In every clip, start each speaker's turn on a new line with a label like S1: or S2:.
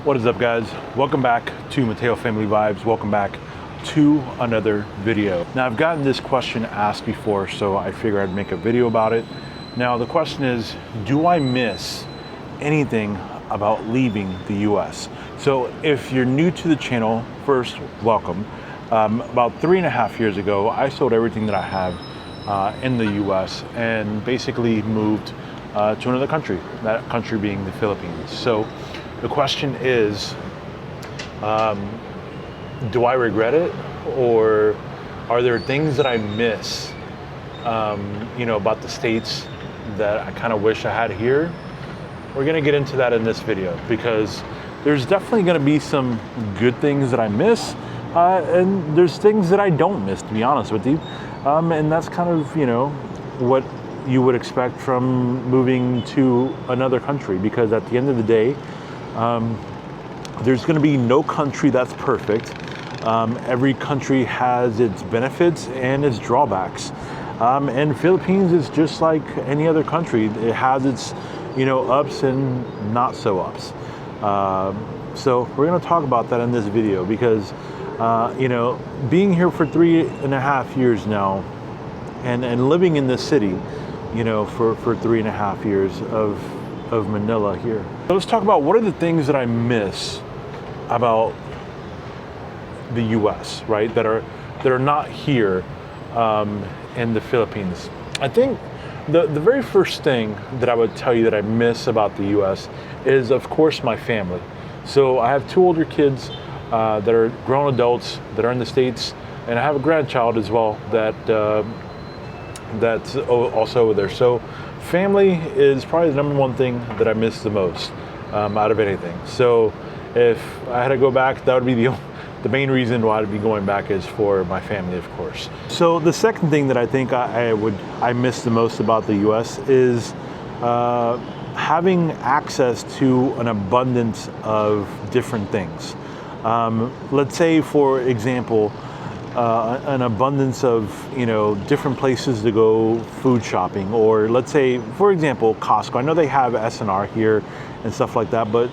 S1: What is up, guys? Welcome back to Mateo Family Vibes. Welcome back to another video. Now, I've gotten this question asked before, so I figured I'd make a video about it. Now, the question is, do I miss anything about leaving the US? So if you're new to the channel, first, welcome. About 3.5 years ago, I sold everything that I have in the US and basically moved to another country, that country being the Philippines. So the question is, do I regret it, or are there things that I miss, about the States that I kind of wish I had here? We're gonna get into that in this video because there's definitely gonna be some good things that I miss, and there's things that I don't miss, to be honest with you. And that's kind of, what you would expect from moving to another country, because at the end of the day, there's going to be no country that's perfect. Every country has its benefits and its drawbacks. And Philippines is just like any other country. It has its, ups and not so ups. So we're going to talk about that in this video because, being here for 3.5 years now and living in this city, for 3.5 years of Manila here. So let's talk about what are the things that I miss about the US, right? That are not here in the Philippines. I think the very first thing that I would tell you that I miss about the US is, of course, my family. So I have 2 older kids that are grown adults that are in the States, and I have a grandchild as well that's also over there. So family is probably the number one thing that I miss the most out of anything. So if I had to go back, that would be the main reason why I'd be going back is for my family, of course. So the second thing that I think I miss the most about the US is having access to an abundance of different things. Let's say, for example, an abundance of different places to go food shopping, or let's say, for example, Costco. I know they have S&R here and stuff like that, but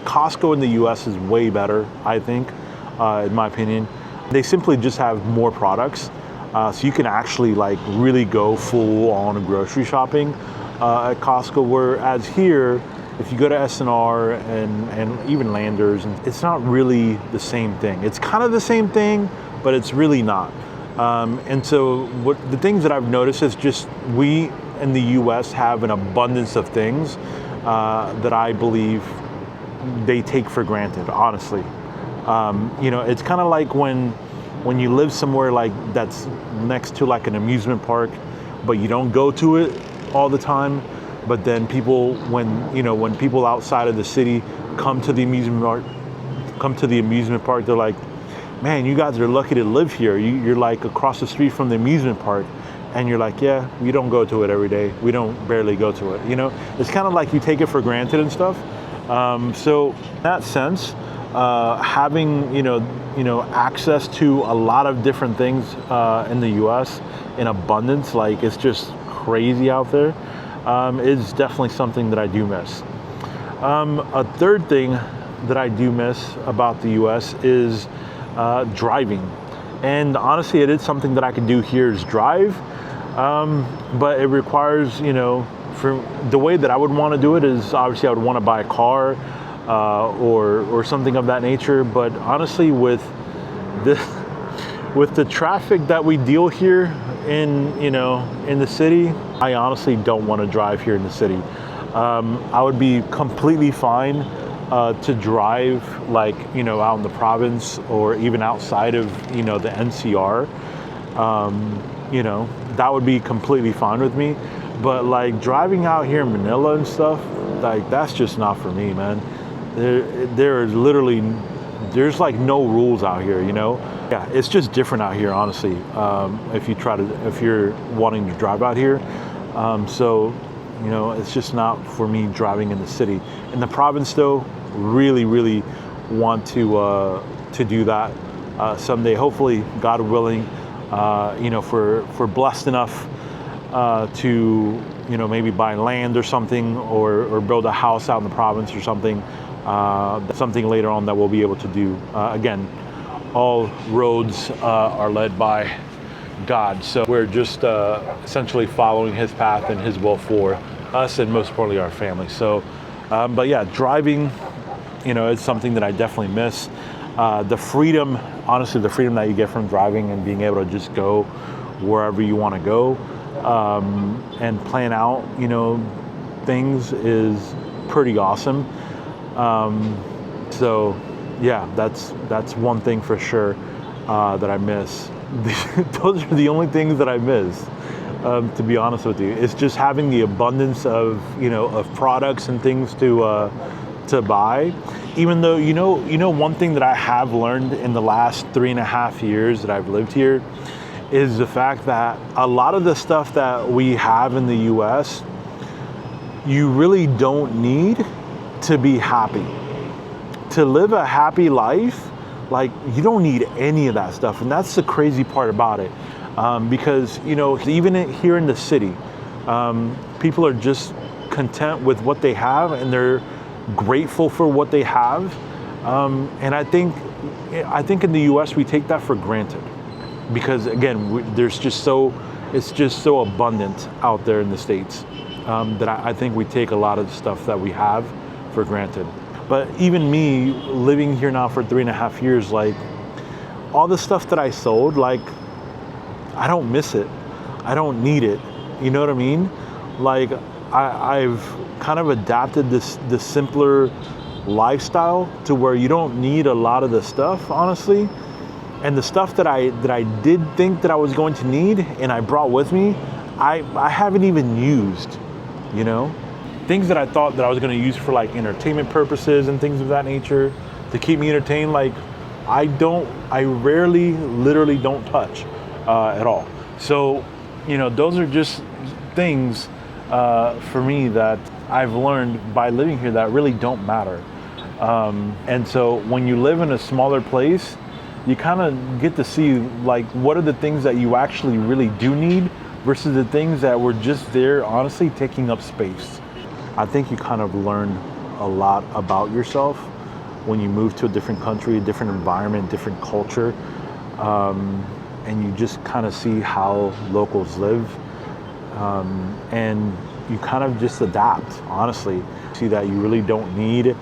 S1: Costco in the US is way better, I think, in my opinion. They simply just have more products, so you can actually really go full on grocery shopping at Costco, whereas here, if you go to S&R and even Landers, it's not really the same thing. It's kind of the same thing, but it's really not. And so the things that I've noticed is just we in the US have an abundance of things that I believe they take for granted, honestly. It's kind of like when you live somewhere that's next to an amusement park, but you don't go to it all the time. But then when people outside of the city come to the amusement park, they're like, man, you guys are lucky to live here. You're across the street from the amusement park. And you're like, yeah, we don't go to it every day. We don't barely go to it. It's kind of like you take it for granted and stuff. So in that sense, having, access to a lot of different things in the US in abundance, it's just crazy out there, is definitely something that I do miss. A third thing that I do miss about the US is driving. And honestly, it is something that I can do here is drive, but it requires, for the way that I would want to do it is obviously I would want to buy a car or something of that nature. But honestly, with the traffic that we deal here in the city, I honestly don't want to drive here in the city. I would be completely fine to drive out in the province or even outside of the NCR. That would be completely fine with me. But driving out here in Manila and stuff, that's just not for me, man. There's no rules out here, Yeah, it's just different out here, honestly. If you're wanting to drive out here, so it's just not for me driving in the city. In the province, though, really want to do that someday. Hopefully, God willing, if we're blessed enough to maybe buy land or something, or build a house out in the province or something, That's something later on that we'll be able to do. Again, all roads are led by God, so we're just essentially following His path and His will for us, and most importantly, our family. So, but yeah, driving, it's something that I definitely miss. The freedom, honestly, the freedom that you get from driving and being able to just go wherever you want to go, and plan out, things is pretty awesome. So yeah, that's one thing for sure that I miss. Those are the only things that I miss, to be honest with you. It's just having the abundance of of products and things to buy. Even though one thing that I have learned in the last 3.5 years that I've lived here is the fact that a lot of the stuff that we have in the U.S. you really don't need to be happy. To live a happy life, like, you don't need any of that stuff. And that's the crazy part about it. Because, even here in the city, people are just content with what they have, and they're grateful for what they have. And I think in the US we take that for granted, because again, it's just so abundant out there in the States, that I think we take a lot of the stuff that we have for granted. But even me living here now for 3.5 years, like, all the stuff that I sold, like, I don't miss it. I don't need it. You know what I mean? Like, I've kind of adapted this simpler lifestyle to where you don't need a lot of the stuff, honestly. And the stuff that I did think that I was going to need and I brought with me, I haven't even used, Things that I thought that I was going to use for like entertainment purposes and things of that nature to keep me entertained, like, I rarely, literally don't touch at all. So, those are just things for me that I've learned by living here that really don't matter. And so when you live in a smaller place, you kind of get to see, like, what are the things that you actually really do need versus the things that were just there, honestly, taking up space. I think you kind of learn a lot about yourself when you move to a different country, a different environment, different culture, and you just kind of see how locals live, and you kind of just adapt, honestly. See that you really don't need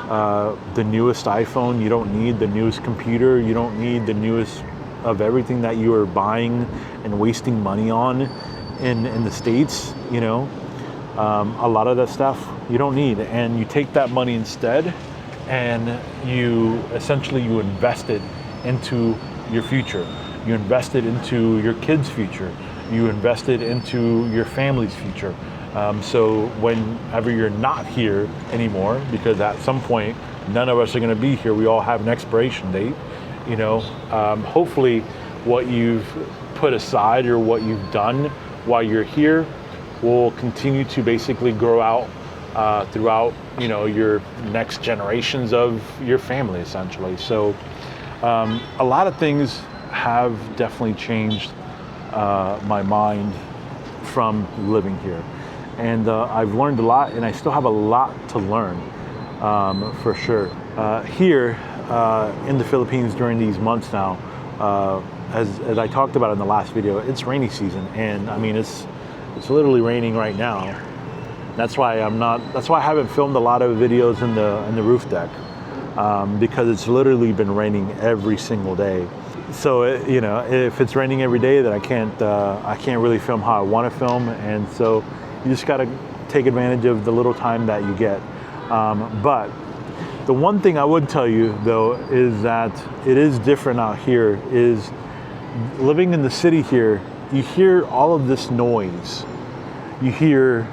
S1: the newest iPhone, you don't need the newest computer, you don't need the newest of everything that you are buying and wasting money on in the States, a lot of that stuff you don't need, and you take that money instead and you invest it into your future. You invest it into your kids' future. You invest it into your family's future. So whenever you're not here anymore, because at some point none of us are going to be here, we all have an expiration date, hopefully what you've put aside or what you've done while you're here will continue to basically grow out throughout, your next generations of your family, essentially. So a lot of things have definitely changed my mind from living here. And I've learned a lot, and I still have a lot to learn, for sure. Here in the Philippines during these months now, as I talked about in the last video, it's rainy season, and I mean it's literally raining right now. That's why I haven't filmed a lot of videos in the roof deck, because it's literally been raining every single day. So if it's raining every day, then I can't really film how I want to film, and so you just got to take advantage of the little time that you get. But the one thing I would tell you though is that it is different out here. Is living in the city here, you hear all of this noise. You hear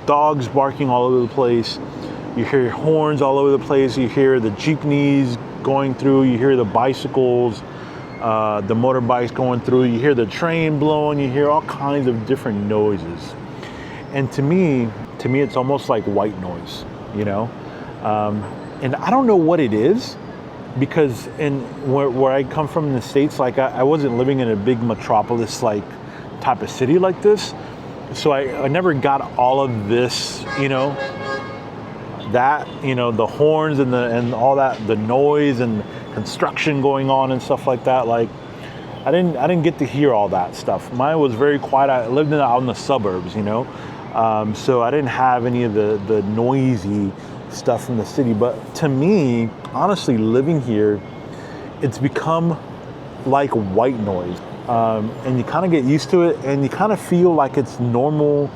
S1: dogs barking all over the place. You hear horns all over the place. You hear the jeepneys going through. You hear the bicycles, the motorbikes going through. You hear the train blowing. You hear all kinds of different noises. And to me, it's almost like white noise, and I don't know what it is, because where I come from in the States, like I wasn't living in a big metropolis like type of city like this, so I never got all of this, that, the horns and all that, the noise and construction going on and stuff like that. Like, I didn't get to hear all that stuff. Mine was very quiet. I lived out in the suburbs, so I didn't have any of the noisy stuff from the city. But to me, honestly, living here, it's become like white noise, and you kind of get used to it, and you kind of feel like it's normal.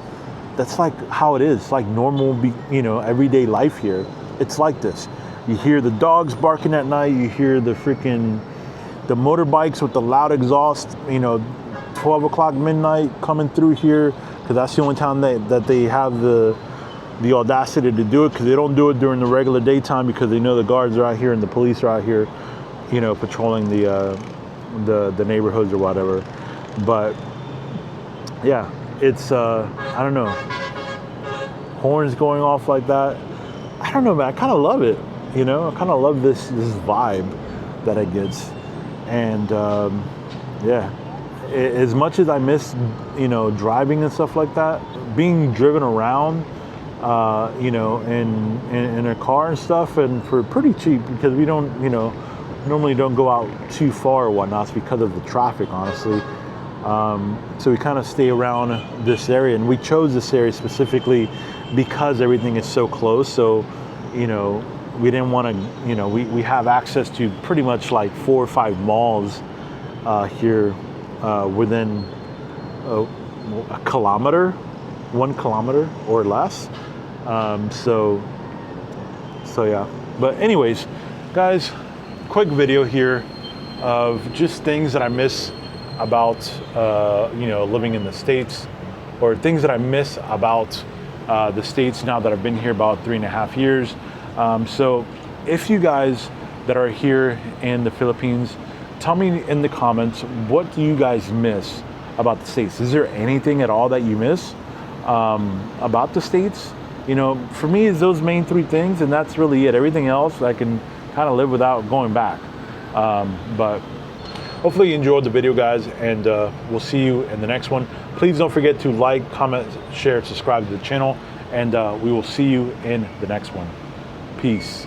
S1: That's like how it is, like normal, everyday life here. It's like this. You hear the dogs barking at night. You hear the motorbikes with the loud exhaust, 12 o'clock midnight coming through here, because that's the only time that they have the audacity to do it, because they don't do it during the regular daytime, because they know the guards are out here and the police are out here, patrolling the neighborhoods or whatever. But yeah, it's I don't know, horns going off like that. I don't know, man. I kind of love it. I kind of love this vibe that it gets. And yeah, as much as I miss, driving and stuff like that, being driven around, in a car and stuff, and for pretty cheap, because we don't, normally don't go out too far or whatnot. It's because of the traffic, honestly. So we kind of stay around this area, and we chose this area specifically because everything is so close. So, we didn't want to, we have access to pretty much like 4 or 5 malls here within a kilometer, 1 kilometer or less. So yeah. But anyways, guys, quick video here of just things that I miss about, living in the States, or things that I miss about the States now that I've been here about 3.5 years. So if you guys that are here in the Philippines, tell me in the comments, what do you guys miss about the States? Is there anything at all that you miss about the States? For me, it's those main 3 things, and that's really it. Everything else I can kind of live without going back. But hopefully you enjoyed the video, guys, and we'll see you in the next one. Please don't forget to like, comment, share, subscribe to the channel, and we will see you in the next one. Peace.